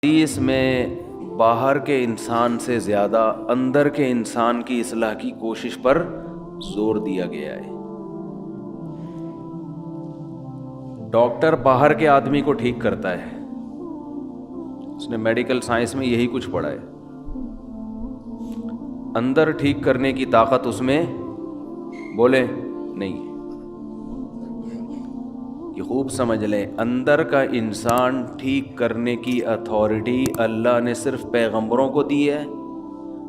اس میں باہر کے انسان سے زیادہ اندر کے انسان کی اصلاح کی کوشش پر زور دیا گیا ہے۔ ڈاکٹر باہر کے آدمی کو ٹھیک کرتا ہے، اس نے میڈیکل سائنس میں یہی کچھ پڑھا ہے، اندر ٹھیک کرنے کی طاقت اس میں بولے نہیں ہے۔ یہ خوب سمجھ لیں، اندر کا انسان ٹھیک کرنے کی اتھارٹی اللہ نے صرف پیغمبروں کو دی ہے،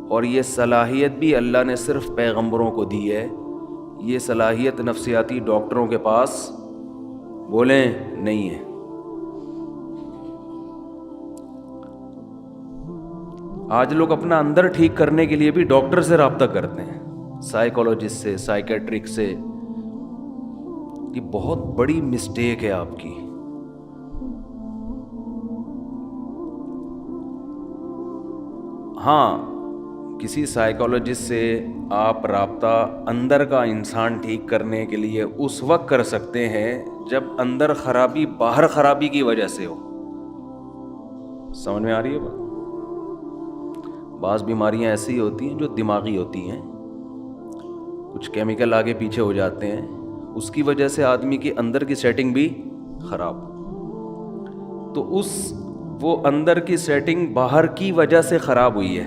اور یہ صلاحیت بھی اللہ نے صرف پیغمبروں کو دی ہے۔ یہ صلاحیت نفسیاتی ڈاکٹروں کے پاس بولیں نہیں ہے۔ آج لوگ اپنا اندر ٹھیک کرنے کے لیے بھی ڈاکٹر سے رابطہ کرتے ہیں، سائیکولوجسٹ سے، سائیکیٹرک سے۔ یہ بہت بڑی مسٹیک ہے آپ کی۔ ہاں، کسی سائیکولوجسٹ سے آپ رابطہ اندر کا انسان ٹھیک کرنے کے لیے اس وقت کر سکتے ہیں جب اندر خرابی باہر خرابی کی وجہ سے ہو۔ سمجھ میں آ رہی ہے بات؟ بعض بیماریاں ایسی ہوتی ہیں جو دماغی ہوتی ہیں، کچھ کیمیکل آگے پیچھے ہو جاتے ہیں، اس کی وجہ سے آدمی کے اندر کی سیٹنگ بھی خراب، تو وہ اندر کی سیٹنگ باہر کی وجہ سے خراب ہوئی ہے،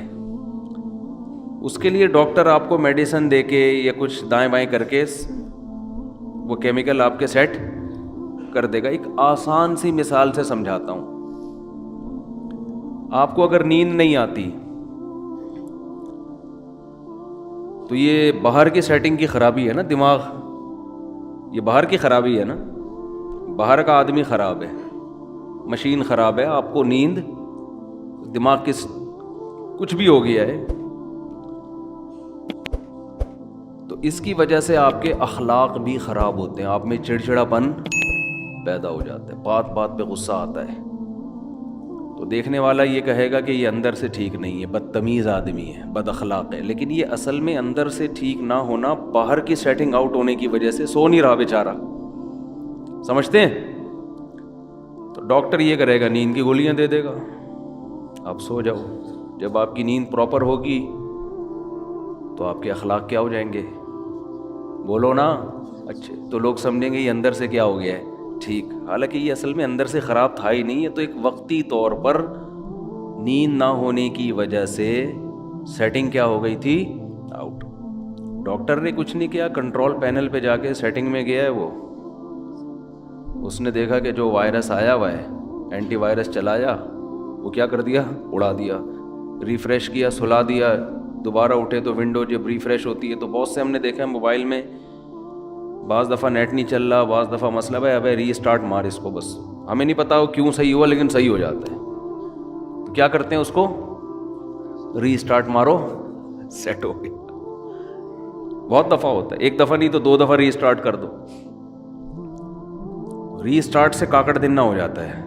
اس کے لیے ڈاکٹر آپ کو میڈیسن دے کے یا کچھ دائیں بائیں کر کے وہ کیمیکل آپ کے سیٹ کر دے گا۔ ایک آسان سی مثال سے سمجھاتا ہوں۔ آپ کو اگر نیند نہیں آتی تو یہ باہر کی سیٹنگ کی خرابی ہے نا، دماغ، یہ باہر کی خرابی ہے نا، باہر کا آدمی خراب ہے، مشین خراب ہے، آپ کو نیند، دماغ کی کچھ بھی ہو گیا ہے، تو اس کی وجہ سے آپ کے اخلاق بھی خراب ہوتے ہیں، آپ میں چڑچڑاپن پیدا ہو جاتا ہے، بات بات پہ غصہ آتا ہے، تو دیکھنے والا یہ کہے گا کہ یہ اندر سے ٹھیک نہیں ہے، بدتمیز آدمی ہے، بد اخلاق ہے، لیکن یہ اصل میں اندر سے ٹھیک نہ ہونا، باہر کی سیٹنگ آؤٹ ہونے کی وجہ سے سو نہیں رہا بیچارہ۔ سمجھتے ہیں؟ تو ڈاکٹر یہ کرے گا، نیند کی گولیاں دے دے گا، آپ سو جاؤ۔ جب آپ کی نیند پراپر ہوگی تو آپ کے اخلاق کیا ہو جائیں گے؟ بولو نا۔ اچھے تو لوگ سمجھیں گے یہ اندر سے کیا ہو گیا ہے، ٹھیک، حالانکہ یہ اصل میں اندر سے خراب تھا ہی نہیں، یہ تو ایک وقتی طور پر نیند نہ ہونے کی وجہ سے سیٹنگ کیا ہو گئی تھی، آؤٹ۔ ڈاکٹر نے کچھ نہیں کیا، کنٹرول پینل پہ جا کے سیٹنگ میں گیا ہے، وہ اس نے دیکھا کہ جو وائرس آیا ہوا ہے، اینٹی وائرس چلایا، وہ کیا کر دیا، اڑا دیا، ریفریش کیا، سلا دیا، دوبارہ اٹھے تو ونڈو جب ریفریش ہوتی ہے تو بہت سے ہم نے دیکھا ہے موبائل میں، بعض دفعہ نیٹ نہیں چل رہا، بعض دفعہ مسئلہ ہے، ابے ری اسٹارٹ مار اس کو، بس ہمیں نہیں پتا وہ کیوں صحیح ہوا لیکن صحیح ہو جاتا ہے، تو کیا کرتے ہیں اس کو، ری اسٹارٹ مارو، سیٹ ہو گیا۔ بہت دفعہ ہوتا ہے، ایک دفعہ نہیں تو 2 دفعہ ری اسٹارٹ کر دو، ری اسٹارٹ سے کاکڑ دن نہ ہو جاتا ہے۔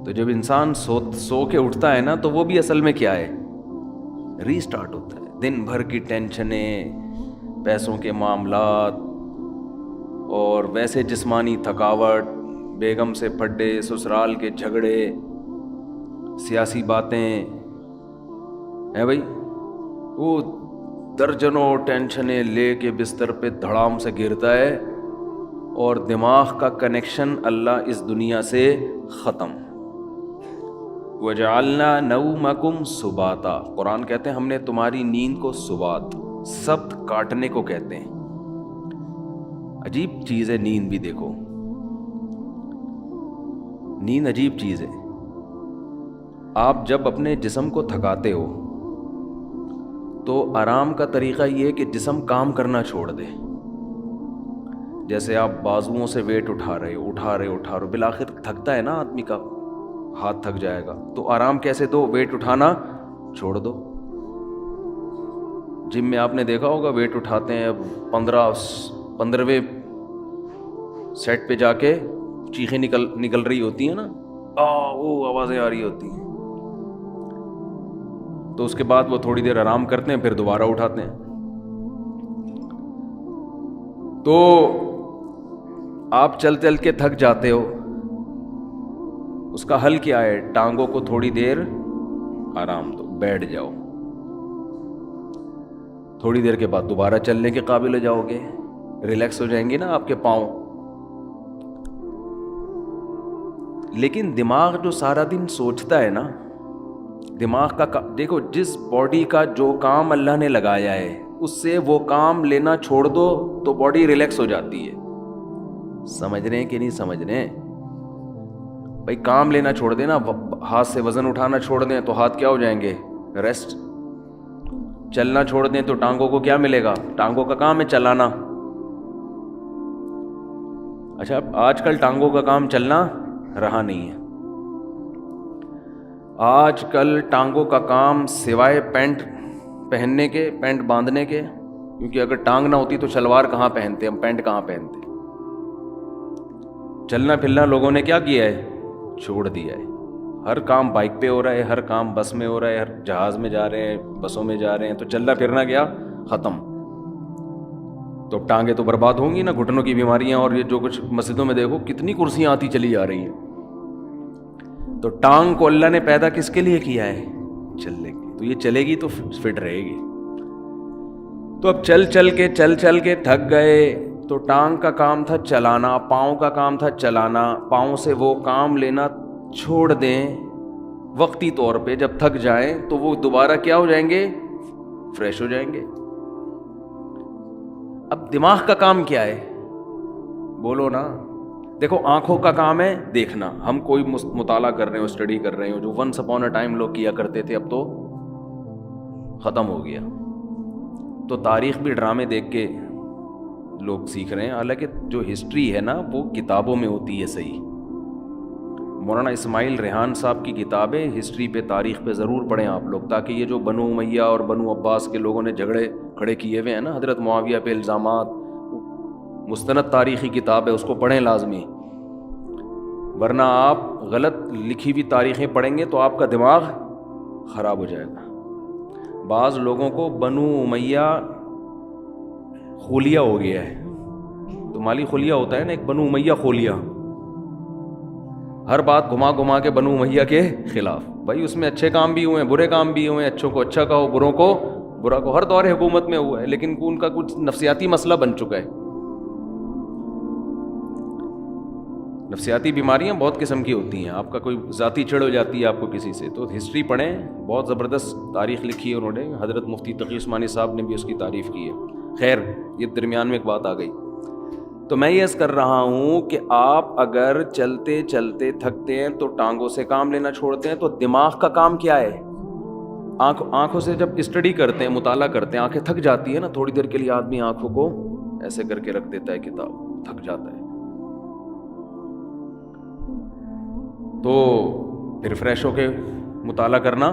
تو جب انسان سو کے اٹھتا ہے نا تو وہ بھی اصل میں کیا ہے، ری اسٹارٹ ہوتا ہے۔ دن بھر کی ٹینشنیں، پیسوں کے معاملات، اور ویسے جسمانی تھکاوٹ، بیگم سے پھڈے، سسرال کے جھگڑے، سیاسی باتیں ہیں بھائی، وہ درجنوں ٹینشنیں لے کے بستر پہ دھڑام سے گرتا ہے، اور دماغ کا کنیکشن اللہ اس دنیا سے ختم۔ وَجَعَلْنَا نَوْمَكُمْ سُبَاتًا، قرآن کہتے ہیں ہم نے تمہاری نیند کو سبات، سبت کاٹنے کو کہتے ہیں۔ عجیب چیز ہے نیند بھی، دیکھو نیند عجیب چیز ہے۔ آپ جب اپنے جسم کو تھکاتے ہو تو آرام کا طریقہ یہ ہے کہ جسم کام کرنا چھوڑ دے۔ جیسے آپ بازوؤں سے ویٹ اٹھا رہے ہو، بالآخر تھکتا ہے نا آدمی کا ہاتھ، تھک جائے گا، تو آرام کیسے دو، ویٹ اٹھانا چھوڑ دو۔ جم میں آپ نے دیکھا ہوگا ویٹ اٹھاتے ہیں، 15ویں سیٹ پہ جا کے چیخیں نکل رہی ہوتی ہیں نا، وہ آوازیں آ رہی ہوتی ہیں، تو اس کے بعد وہ تھوڑی دیر آرام کرتے ہیں، پھر دوبارہ اٹھاتے ہیں۔ تو آپ چل چل کے تھک جاتے ہو، اس کا حل کیا ہے؟ ٹانگوں کو تھوڑی دیر آرام دو، بیٹھ جاؤ، تھوڑی دیر کے بعد دوبارہ چلنے کے قابل ہو جاؤ گے، ریلیکس ہو جائیں گے نا آپ کے پاؤں۔ لیکن دماغ جو سارا دن سوچتا ہے نا، دماغ کا دیکھو، جس باڈی کا جو کام اللہ نے لگایا ہے اس سے وہ کام لینا چھوڑ دو تو باڈی ریلیکس ہو جاتی ہے۔ سمجھ رہے ہیں کہ نہیں سمجھ رہے ہیں؟ بھائی کام لینا چھوڑ دیں نا، ہاتھ سے وزن اٹھانا چھوڑ دیں تو ہاتھ کیا ہو جائیں گے؟ ریسٹ۔ چلنا چھوڑ دیں تو ٹانگوں کو کیا ملے گا؟ ٹانگوں کا کام ہے چلانا۔ اچھا آج کل ٹانگوں کا کام چلنا رہا نہیں ہے، آج کل ٹانگوں کا کام سوائے پینٹ پہننے کے، پینٹ باندھنے کے، کیونکہ اگر ٹانگ نہ ہوتی تو شلوار کہاں پہنتے، ہم پینٹ کہاں پہنتے۔ چلنا پھرنا لوگوں نے کیا کیا ہے؟ چھوڑ دیا ہے۔ ہر کام بائک پہ ہو رہا ہے، ہر کام بس میں ہو رہا ہے، ہر جہاز میں جا رہے ہیں، بسوں میں جا رہے ہیں، تو چلنا پھرنا گیا ختم۔ تو ٹانگیں تو برباد ہوں گی نا، گھٹنوں کی بیماریاں، اور یہ جو کچھ مسجدوں میں دیکھو کتنی کرسیاں آتی چلی جا رہی ہیں۔ تو ٹانگ کو اللہ نے پیدا کس کے لیے کیا ہے؟ چلنے کے لیے۔ تو یہ چلے گی تو فٹ رہے گی۔ تو اب چل چل کے تھک گئے تو ٹانگ کا کام تھا چلانا، پاؤں کا کام تھا چلانا، پاؤں سے وہ کام لینا چھوڑ دیں وقتی طور پہ، جب تھک جائیں تو وہ دوبارہ کیا ہو جائیں گے؟ فریش ہو جائیں گے۔ اب دماغ کا کام کیا ہے؟ بولو نا۔ دیکھو آنکھوں کا کام ہے دیکھنا، ہم کوئی مطالعہ کر رہے ہو، اسٹڈی کر رہے ہو، جو ونس اپون اے ٹائم لوگ کیا کرتے تھے اب تو ختم ہو گیا۔ تو تاریخ بھی ڈرامے دیکھ کے لوگ سیکھ رہے ہیں، حالانکہ جو ہسٹری ہے نا وہ کتابوں میں ہوتی ہے صحیح۔ مولانا اسماعیل ریحان صاحب کی کتابیں ہسٹری پہ، تاریخ پہ ضرور پڑھیں آپ لوگ، تاکہ یہ جو بنو امیہ اور بنو عباس کے لوگوں نے جھگڑے کھڑے کیے ہوئے ہیں نا، حضرت معاویہ پہ الزامات، مستند تاریخی کتاب ہے، اس کو پڑھیں لازمی، ورنہ آپ غلط لکھی ہوئی تاریخیں پڑھیں گے تو آپ کا دماغ خراب ہو جائے گا۔ بعض لوگوں کو بنو امیہ خلیہ ہو گیا ہے، تو مالی خلیہ ہوتا ہے نا، ایک بنو امیہ خلیہ، ہر بات گھما گھما کے بنو امیہ کے خلاف۔ بھائی اس میں اچھے کام بھی ہوئے ہیں، برے کام بھی ہوئے ہیں، اچھوں کو اچھا کہو، بروں کو برا کہو، ہر دور حکومت میں ہوا ہے، لیکن ان کا کچھ نفسیاتی مسئلہ بن چکا ہے۔ نفسیاتی بیماریاں بہت قسم کی ہوتی ہیں، آپ کا کوئی ذاتی چڑ ہو جاتی ہے آپ کو کسی سے، تو ہسٹری پڑھیں، بہت زبردست تاریخ لکھی ہے انہوں نے، حضرت مفتی تقی عثمانی صاحب نے بھی اس کی تعریف کی ہے۔ خیر یہ درمیان میں ایک بات آ گئی، تو میں یہ عرض کر رہا ہوں کہ آپ اگر چلتے چلتے تھکتے ہیں تو ٹانگوں سے کام لینا چھوڑتے ہیں، تو دماغ کا کام کیا ہے؟ آنکھوں سے جب اسٹڈی کرتے ہیں، مطالعہ کرتے ہیں، آنکھیں تھک جاتی ہیں نا، تھوڑی دیر کے لیے آدمی آنکھوں کو ایسے کر کے رکھ دیتا ہے کتاب، تھک جاتا ہے، تو پھر فریش ہو کے مطالعہ کرنا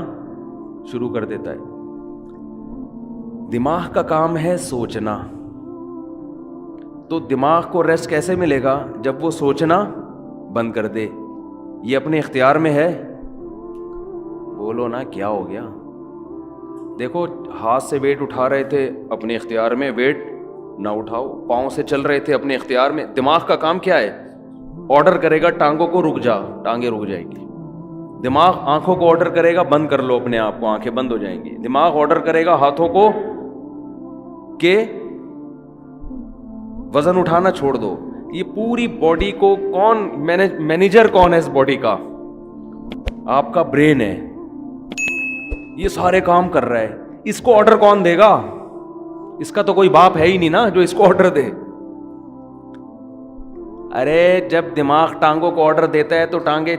شروع کر دیتا ہے۔ دماغ کا کام ہے سوچنا، تو دماغ کو ریسٹ کیسے ملے گا؟ جب وہ سوچنا بند کر دے۔ یہ اپنے اختیار میں ہے؟ بولو نا کیا ہو گیا؟ دیکھو ہاتھ سے ویٹ اٹھا رہے تھے، اپنے اختیار میں، ویٹ نہ اٹھاؤ۔ پاؤں سے چل رہے تھے، اپنے اختیار میں۔ دماغ کا کام کیا ہے؟ آرڈر کرے گا ٹانگوں کو رک جا، ٹانگیں رک جائیں گی۔ دماغ آنکھوں کو آرڈر کرے گا بند کر لو اپنے آپ کو، آنکھیں بند ہو جائیں گی۔ دماغ آرڈر کرے گا ہاتھوں کو کہ وزن اٹھانا چھوڑ دو۔ یہ پوری باڈی کو کون مینیجر کون ہے اس باڈی کا؟ آپ کا برین ہے، یہ سارے کام کر رہا ہے۔ اس کو آرڈر کون دے گا؟ اس کا تو کوئی باپ ہے ہی نہیں نا جو اس کو آرڈر دے۔ ارے جب دماغ ٹانگوں کو آرڈر دیتا ہے تو ٹانگیں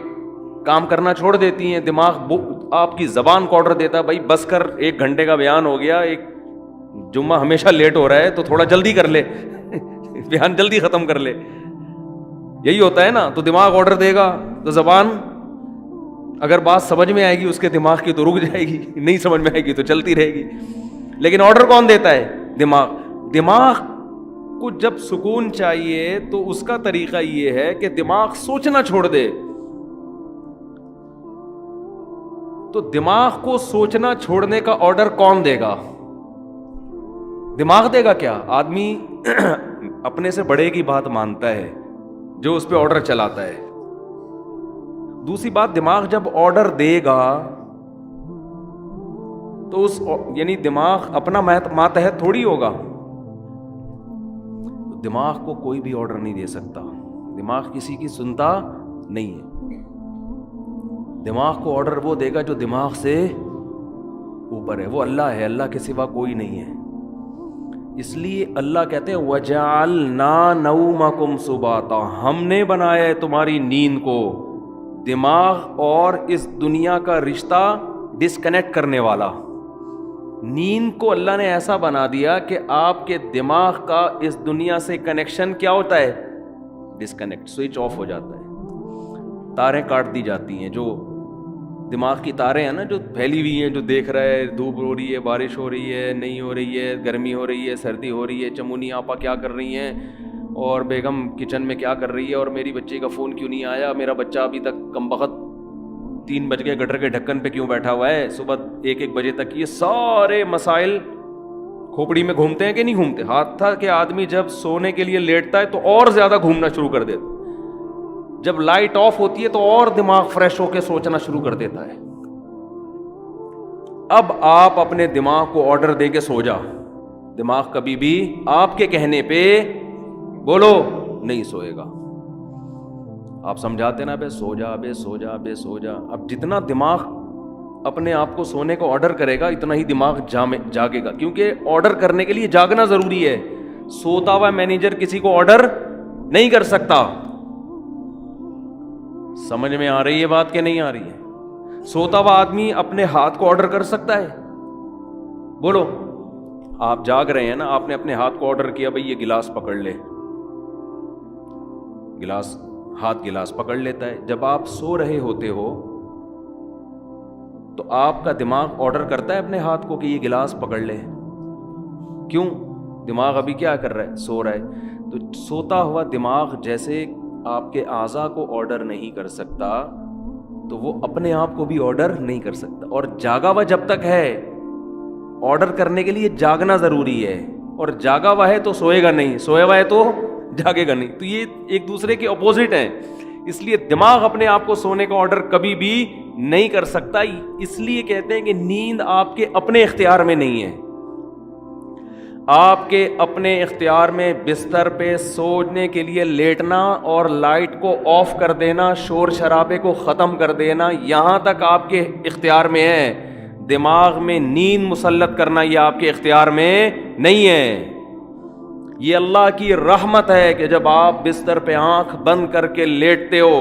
کام کرنا چھوڑ دیتی ہیں۔ دماغ آپ کی زبان کو آرڈر دیتا ہے، بھائی بس کر، 1 گھنٹے کا بیان ہو گیا، ایک جمعہ ہمیشہ لیٹ ہو رہا ہے تو تھوڑا جلدی کر لے، بیان جلدی ختم کر لے۔ یہی ہوتا ہے نا، تو دماغ آرڈر دے گا تو زبان اگر بات سمجھ میں آئے گی اس کے دماغ کی تو رک جائے گی، نہیں سمجھ میں آئے گی تو چلتی رہے گی۔ لیکن آرڈر کون دیتا ہے؟ دماغ۔ دماغ کو جب سکون چاہیے تو اس کا طریقہ یہ ہے کہ دماغ سوچنا چھوڑ دے۔ تو دماغ کو سوچنا چھوڑنے کا آرڈر کون دے گا؟ دماغ دے گا کیا؟ آدمی اپنے سے بڑے کی بات مانتا ہے جو اس پہ آرڈر چلاتا ہے۔ دوسری بات، دماغ جب آرڈر دے گا تو اس یعنی دماغ اپنا ماتحت تھوڑی ہوگا. دماغ کو کوئی بھی آرڈر نہیں دے سکتا. دماغ کسی کی سنتا نہیں ہے. دماغ کو آرڈر وہ دے گا جو دماغ سے اوپر ہے، وہ اللہ ہے، اللہ کے سوا کوئی نہیں ہے. اس لیے اللہ کہتے ہیں وَجَعَلْنَا نَوْمَكُمْ سُبَاتًا، ہم نے بنایا ہے تمہاری نیند کو دماغ اور اس دنیا کا رشتہ ڈسکنیکٹ کرنے والا. نیند کو اللہ نے ایسا بنا دیا کہ آپ کے دماغ کا اس دنیا سے کنیکشن کیا ہوتا ہے؟ ڈسکنیکٹ، سوئچ آف ہو جاتا ہے. تاریں کاٹ دی جاتی ہیں، جو دماغ کی تاریں ہیں نا جو پھیلی ہوئی ہیں، جو دیکھ رہا ہے دھوپ ہو رہی ہے، بارش ہو رہی ہے، نہیں ہو رہی ہے، گرمی ہو رہی ہے، سردی ہو رہی ہے، چمونی آپا کیا کر رہی ہیں، اور بیگم کچن میں کیا کر رہی ہے، اور میری بچی کا فون کیوں نہیں آیا، میرا بچہ ابھی تک کمبخت 3 بج گئے گٹر کے ڈھکن پہ کیوں بیٹھا ہوا ہے، صبح 1 بجے تک. یہ سارے مسائل کھوپڑی میں گھومتے ہیں کہ نہیں گھومتے؟ حتیٰ کہ آدمی جب سونے کے لیے لیٹتا ہے تو اور زیادہ گھومنا شروع کر دیتا. جب لائٹ آف ہوتی ہے تو اور دماغ فریش ہو کے سوچنا شروع کر دیتا ہے. اب آپ اپنے دماغ کو آرڈر دے کے سو جا. دماغ کبھی بھی آپ کے کہنے پہ بولو نہیں سوئے گا. آپ سمجھاتے نا بے سو جا، بے سو جا، بے سو جا. اب جتنا دماغ اپنے آپ کو سونے کو آرڈر کرے گا اتنا ہی دماغ جاگے گا، کیونکہ آرڈر کرنے کے لیے جاگنا ضروری ہے. سوتا ہوا مینیجر کسی کو آرڈر نہیں کر سکتا. سمجھ میں آ رہی ہے بات کہ نہیں آ رہی ہے؟ سوتا ہوا آدمی اپنے ہاتھ کو آرڈر کر سکتا ہے؟ بولو. آپ جاگ رہے ہیں نا، آپ نے اپنے ہاتھ کو آرڈر کیا بھئی یہ گلاس پکڑ لے، ہاتھ گلاس پکڑ لیتا ہے. جب آپ سو رہے ہوتے ہو تو آپ کا دماغ آرڈر کرتا ہے اپنے ہاتھ کو کہ یہ گلاس پکڑ لے. کیوں؟ دماغ ابھی کیا کر رہا ہے؟ سو رہا ہے. تو سوتا ہوا دماغ جیسے آپ کے اعضاء کو آرڈر نہیں کر سکتا تو وہ اپنے آپ کو بھی آرڈر نہیں کر سکتا. اور جاگا ہوا جب تک ہے، آرڈر کرنے کے لیے جاگنا ضروری ہے. اور جاگا ہوا ہے تو سوئے گا نہیں، سویا ہوا ہے تو جاگے گا نہیں. تو یہ ایک دوسرے کے اپوزٹ ہیں. اس لیے دماغ اپنے آپ کو سونے کا آرڈر کبھی بھی نہیں کر سکتا. اس لیے کہتے ہیں کہ نیند آپ کے اپنے اختیار میں نہیں ہے. آپ کے اپنے اختیار میں بستر پہ سونے کے لیے لیٹنا اور لائٹ کو آف کر دینا، شور شرابے کو ختم کر دینا، یہاں تک آپ کے اختیار میں ہے. دماغ میں نیند مسلط کرنا یہ آپ کے اختیار میں نہیں ہے. یہ اللہ کی رحمت ہے کہ جب آپ بستر پہ آنکھ بند کر کے لیٹتے ہو،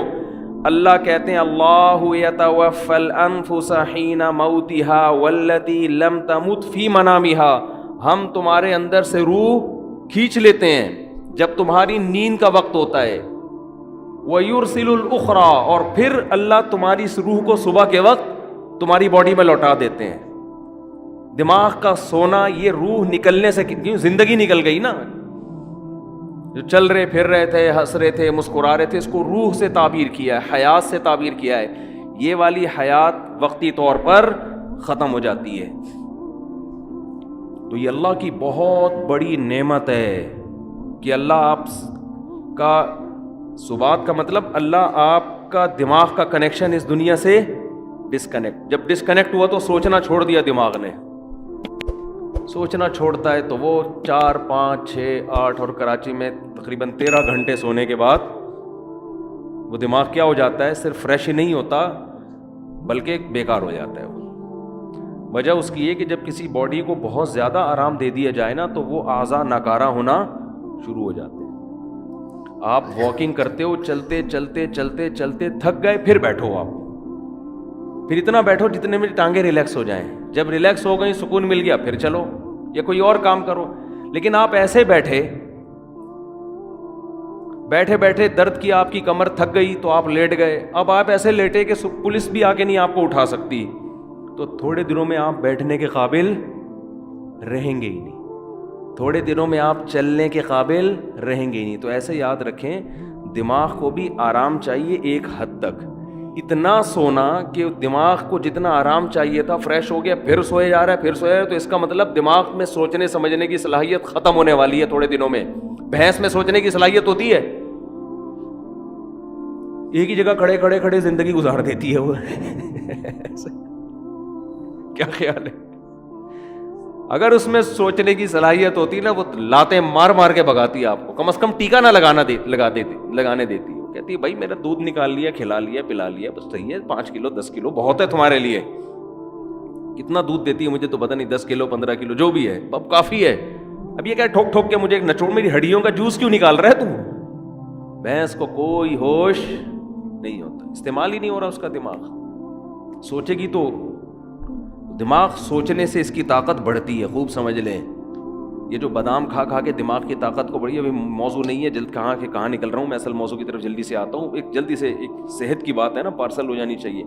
اللہ کہتے ہیں اللہ یتوفی الانفس حین موتها والتی لم تمت فی منامها، ہم تمہارے اندر سے روح کھینچ لیتے ہیں جب تمہاری نیند کا وقت ہوتا ہے. وَيُرْسِلُ الْأُخْرَى، اور پھر اللہ تمہاری اس روح کو صبح کے وقت تمہاری باڈی میں لوٹا دیتے ہیں. دماغ کا سونا یہ روح نکلنے سے، کیوں زندگی نکل گئی نا، جو چل رہے پھر رہے تھے، ہنس رہے تھے، مسکرا رہے تھے، اس کو روح سے تعبیر کیا ہے، حیات سے تعبیر کیا ہے. یہ والی حیات وقتی طور پر ختم ہو جاتی ہے. تو یہ اللہ کی بہت بڑی نعمت ہے کہ اللہ آپ کا سبات کا مطلب اللہ آپ کا دماغ کا کنیکشن اس دنیا سے ڈسکنیکٹ. جب ڈسکنیکٹ ہوا تو سوچنا چھوڑ دیا دماغ نے. سوچنا چھوڑتا ہے تو وہ 4 5 6 8 اور کراچی میں تقریباً 13 گھنٹے سونے کے بعد وہ دماغ کیا ہو جاتا ہے؟ صرف فریش ہی نہیں ہوتا بلکہ بیکار ہو جاتا ہے. وجہ اس کی یہ کہ جب کسی باڈی کو بہت زیادہ آرام دے دیا جائے نا تو وہ اعضاء ناکارہ ہونا شروع ہو جاتے ہیں. آپ واکنگ کرتے ہو، چلتے چلتے چلتے چلتے تھک گئے، پھر بیٹھو، آپ پھر اتنا بیٹھو جتنے میں ٹانگیں ریلیکس ہو جائیں. جب ریلیکس ہو گئی، سکون مل گیا، پھر چلو یا کوئی اور کام کرو. لیکن آپ ایسے بیٹھے بیٹھے درد کی آپ کی کمر تھک گئی تو آپ لیٹ گئے. اب آپ ایسے لیٹے کہ پولیس بھی آ کے نہیں آپ کو اٹھا سکتی، تو تھوڑے دنوں میں آپ بیٹھنے کے قابل رہیں گے ہی نہیں. تھوڑے دنوں میں آپ چلنے کے قابل رہیں گے ہی نہیں. تو ایسے یاد رکھیں دماغ کو بھی آرام چاہیے ایک حد تک. اتنا سونا کہ دماغ کو جتنا آرام چاہیے تھا فریش ہو گیا، پھر سوئے جا رہا ہے، پھر سوئے جا رہا ہے، تو اس کا مطلب دماغ میں سوچنے سمجھنے کی صلاحیت ختم ہونے والی ہے تھوڑے دنوں میں. بھینس میں سوچنے کی صلاحیت ہوتی ہے؟ ایک ہی جگہ کھڑے کھڑے کھڑے زندگی گزار دیتی ہے وہ. کیا خیال ہے؟ اگر اس میں سوچنے کی صلاحیت ہوتی نا، وہ لاتیں مار مار کے بھگاتی ہے آپ کو، کم از کم ٹیکا نہ لگانے دیتی. وہ کہتی ہے بھائی میرا دودھ نکال لیا، کھلا لیا، پلا لیا، بس صحیح ہے، 5 کلو 10 کلو بہت ہے تمہارے لیے. کتنا دودھ دیتی ہے مجھے تو پتہ نہیں، 10 کلو 15 کلو جو بھی ہے، اب کافی ہے. اب یہ کیا ٹھوک ٹھوک کے مجھے ایک نچوڑ میری ہڈیوں کا جوس کیوں نکال رہا ہے تو؟ بھینس کو کوئی ہوش نہیں ہوتا، استعمال ہی نہیں ہو رہا اس کا دماغ. سوچے گی تو دماغ سوچنے سے اس کی طاقت بڑھتی ہے، خوب سمجھ لیں. یہ جو بادام کھا کھا کے دماغ کی طاقت کو بڑھی، ابھی موضوع نہیں ہے، جلد کہاں نکل رہا ہوں میں، اصل موضوع کی طرف جلدی سے آتا ہوں. ایک جلدی سے ایک صحت کی بات ہے نا، پارسل ہو جانی چاہیے.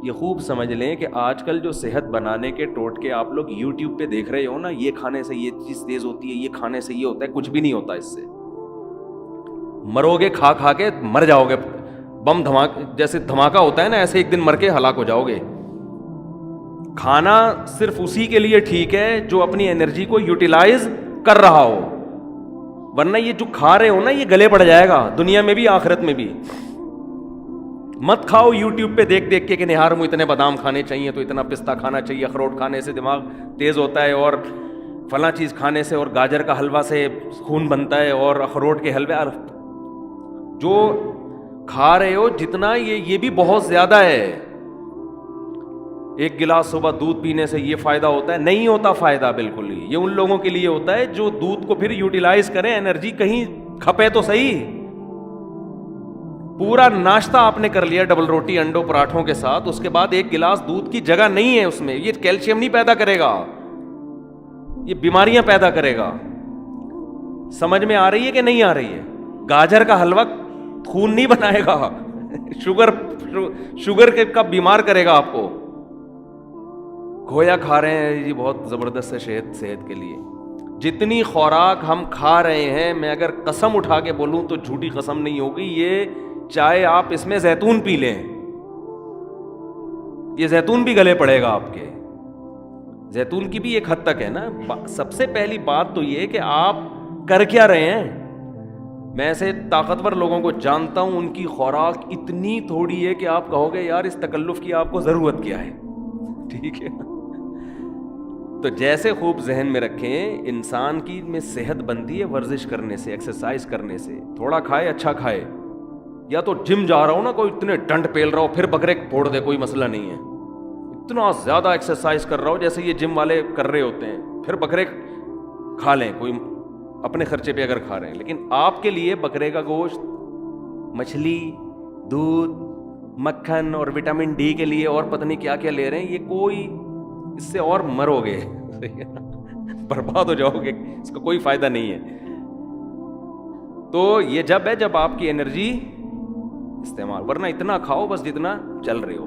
یہ خوب سمجھ لیں کہ آج کل جو صحت بنانے کے ٹوٹکے آپ لوگ یوٹیوب پہ دیکھ رہے ہو نا، یہ کھانے سے یہ چیز تیز ہوتی ہے، یہ کھانے سے یہ ہوتا ہے، کچھ بھی نہیں ہوتا اس سے. مرو گے کھا کھا کے، مر جاؤ گے. بم جیسے دھماکہ ہوتا ہے نا، ایسے ایک دن مر کے ہلاک ہو جاؤ گے. کھانا صرف اسی کے لیے ٹھیک ہے جو اپنی انرجی کو یوٹیلائز کر رہا ہو، ورنہ یہ جو کھا رہے ہو نا یہ گلے پڑ جائے گا، دنیا میں بھی آخرت میں بھی. مت کھاؤ یوٹیوب پہ دیکھ دیکھ کے کہ نہار مجھے اتنے بادام کھانے چاہیے تو اتنا پستہ کھانا چاہیے، اخروٹ کھانے سے دماغ تیز ہوتا ہے، اور فلاں چیز کھانے سے، اور گاجر کا حلوہ سے خون بنتا ہے، اور اخروٹ کے حلوے. جو کھا رہے ہو جتنا یہ بھی بہت زیادہ ہے. ایک گلاس صبح دودھ پینے سے یہ فائدہ ہوتا ہے؟ نہیں ہوتا فائدہ بالکل ہی. یہ ان لوگوں کے لیے ہوتا ہے جو دودھ کو پھر یوٹیلائز کریں، انرجی کہیں کھپے تو صحیح. پورا ناشتہ آپ نے کر لیا ڈبل روٹی انڈوں پراٹھوں کے ساتھ، اس کے بعد ایک گلاس دودھ کی جگہ نہیں ہے اس میں، یہ کیلشیم نہیں پیدا کرے گا، یہ بیماریاں پیدا کرے گا. سمجھ میں آ رہی ہے کہ نہیں آ رہی ہے؟ گاجر کا حلوہ خون نہیں بنائے گا، شوگر کا بیمار کرے گا آپ کو. کھویا کھا رہے ہیں جی، بہت زبردست ہے صحت کے لیے. جتنی خوراک ہم کھا رہے ہیں، میں اگر قسم اٹھا کے بولوں تو جھوٹی قسم نہیں ہوگی، یہ چاہے آپ اس میں زیتون پی لیں، یہ زیتون بھی گلے پڑے گا آپ کے. زیتون کی بھی ایک حد تک ہے نا. سب سے پہلی بات تو یہ کہ آپ کر کیا رہے ہیں. میں ایسے طاقتور لوگوں کو جانتا ہوں، ان کی خوراک اتنی تھوڑی ہے کہ آپ کہو گے یار اس تکلف کی آپ کو ضرورت کیا ہے. ٹھیک ہے، تو جیسے خوب ذہن میں رکھیں، انسان کی میں صحت بنتی ہے ورزش کرنے سے، ایکسرسائز کرنے سے. تھوڑا کھائے اچھا کھائے، یا تو جم جا رہا ہو نا، کوئی اتنے ڈنڈ پیل رہا ہو پھر بکرے پھوڑ دے، کوئی مسئلہ نہیں ہے. اتنا زیادہ ایکسرسائز کر رہا ہو جیسے یہ جم والے کر رہے ہوتے ہیں، پھر بکرے کھا لیں، کوئی اپنے خرچے پہ اگر کھا رہے ہیں. لیکن آپ کے لیے بکرے کا گوشت، مچھلی، دودھ، مکھن اور وٹامن ڈی کے لیے اور پتہ نہیں کیا کیا لے رہے ہیں، یہ کوئی اس سے اور مرو گے، برباد ہو جاؤ گے، اس کا کوئی فائدہ نہیں ہے. تو یہ جب ہے جب آپ کی انرجی استعمال، ورنہ اتنا کھاؤ بس جتنا چل رہے ہو.